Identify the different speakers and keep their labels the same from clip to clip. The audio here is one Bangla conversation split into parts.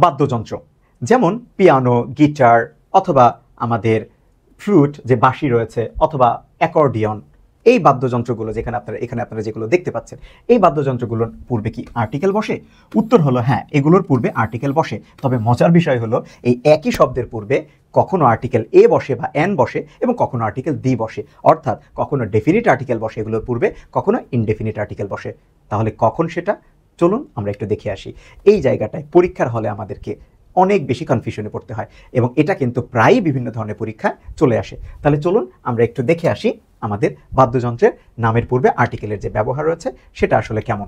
Speaker 1: বাদ্যযন্ত্র, যেমন পিয়ানো, গিটার অথবা আমাদের ফ্লুট যে বাঁশি রয়েছে অথবা অ্যাকর্ডিয়ন, এই বাদ্যযন্ত্রগুলো এখানে আপনারা যেগুলো দেখতে পাচ্ছেন, এই বাদ্যযন্ত্রগুলোর পূর্বে কি আর্টিকেল বসে? উত্তর হলো হ্যাঁ, এগুলোর পূর্বে আর্টিকেল বসে। তবে মজার বিষয় হলো এই একই শব্দের পূর্বে কখনো আর্টিকেল এ বসে বা এন বসে এবং কখনো আর্টিকেল দি বসে, অর্থাৎ কখনো ডেফিনিট আর্টিকেল বসে এগুলোর পূর্বে, কখনো ইনডেফিনিট আর্টিকেল বসে। তাহলে কখন সেটা? চলুন আমরা একটু দেখে আসি। এই জায়গাটায় পরীক্ষার হলে আমাদেরকে অনেক বেশি কনফিউশনে পড়তে হয় এবং এটা কিন্তু প্রায়ই বিভিন্ন ধরনের পরীক্ষায় চলে আসে। তাহলে চলুন আমরা একটু দেখে আসি আমাদের বাদ্যযন্ত্রের নামের পূর্বে আর্টিকেলের যে ব্যবহার রয়েছে সেটা আসলে কেমন।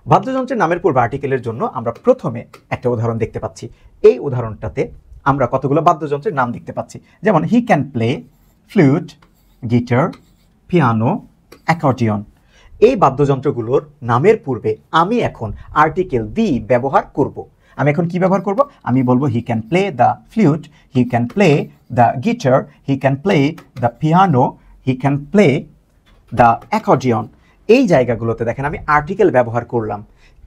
Speaker 1: বাদ্যযন্ত্রের নামের পূর্বে আর্টিকেলের জন্য আমরা প্রথমে একটা উদাহরণ দেখতে পাচ্ছি। এই উদাহরণটাতে আমরা কতগুলো বাদ্যযন্ত্রের নাম দেখতে পাচ্ছি, যেমন he can play flute, guitar, piano, accordion. এই বাদ্যযন্ত্রগুলোর নামের পূর্বে আমি এখন আর্টিকেল দি ব্যবহার করব। আমি এখন কি ব্যবহার করব? আমি বলবো he can play the flute, he can play the guitar, he can play the piano, he can play the accordion. এই জায়গাগুলোতে দেখেন আমি আর্টিকেল ব্যবহার করলাম,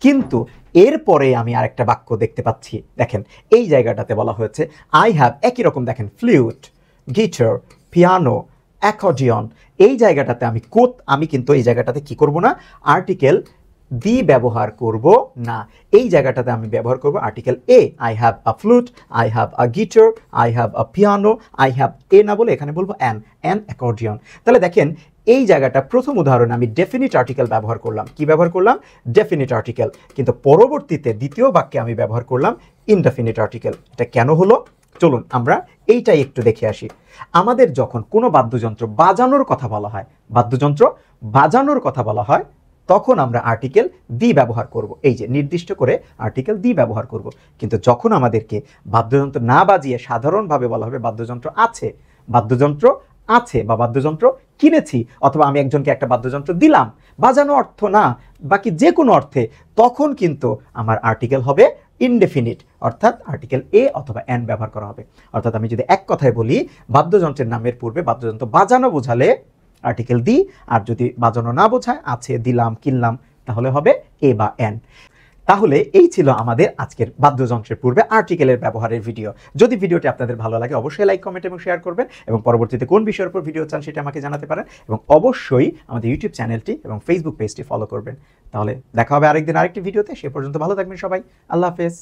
Speaker 1: কিন্তু এরপরে আমি আরেকটা বাক্য দেখতে পাচ্ছি। দেখেন এই জায়গাটাতে বলা হয়েছে আই হ্যাভ, একই রকম দেখেন ফ্লুট, গিটার, পিয়ানো, অ্যাকর্ডিয়ন। এই জায়গাটাতে আমি কিন্তু এই জায়গাটাতে কি করব না, আর্টিকেল দি ব্যবহার করব না। এই জায়গাটাতে আমি ব্যবহার করব article a. I have a flute, I have a guitar, I have a piano, I have a না বলে এখানে বলবো অ্যান অ্যাকর্ডিয়ন। তাহলে দেখেন এই জায়গাটা প্রথম উদাহরণে আমি ডেফিনিট আর্টিকেল ব্যবহার করলাম। কি ব্যবহার করলাম? Definite article. কিন্তু পরবর্তীতে দ্বিতীয় বাক্যে আমি ব্যবহার করলাম ইনডেফিনিট আর্টিকেল। এটা কেন হলো? চলুন আমরা এইটাই একটু দেখে আসি। আমাদের যখন কোনো বাদ্যযন্ত্র বাজানোর কথা বলা হয়, তখন আমরা আর্টিকেল দি ব্যবহার করব। এই যে নির্দিষ্ট করে আর্টিকেল দি ব্যবহার করব। কিন্তু যখন আমাদেরকে বাদ্যযন্ত্র না বাজিয়ে সাধারণভাবে বলা হবে বাদ্যযন্ত্র আছে বা বাদ্যযন্ত্র কিনেছি, অথবা আমি একজনকে একটা বাদ্যযন্ত্র দিলাম, বাজানো অর্থ না বাকি যে কোনো অর্থে, তখন কিন্তু আমার আর্টিকেল হবে ইনডেফিনিট, অর্থাৎ আর্টিকেল এ অথবা এন ব্যবহার করা হবে। অর্থাৎ আমি যদি এক কথায় বলি, বাদ্যযন্ত্রের নামের পূর্বে বাদ্যযন্ত্র বাজানো বোঝালে আর্টিকেল দি, আর যদি বাজানো না বোঝায় আছে, দিলাম, কিনলাম, তাহলে হবে এ বা এন। তাহলে এই ছিল আমাদের আজকের বাদ্যযন্ত্রের পূর্বে আর্টিকেলের ব্যবহারের ভিডিও। যদি ভিডিওটি আপনাদের ভালো লাগে অবশ্যই লাইক, কমেন্ট এবং শেয়ার করবেন, এবং পরবর্তীতে কোন বিষয়ের উপর ভিডিও চান সেটা আমাকে জানাতে পারেন, এবং অবশ্যই আমাদের ইউটিউব চ্যানেলটি এবং ফেসবুক পেজটি ফলো করবেন। তাহলে দেখা হবে আরেকদিন আরেকটি ভিডিওতে। সে পর্যন্ত ভালো থাকবেন সবাই। আল্লাহ হাফেজ।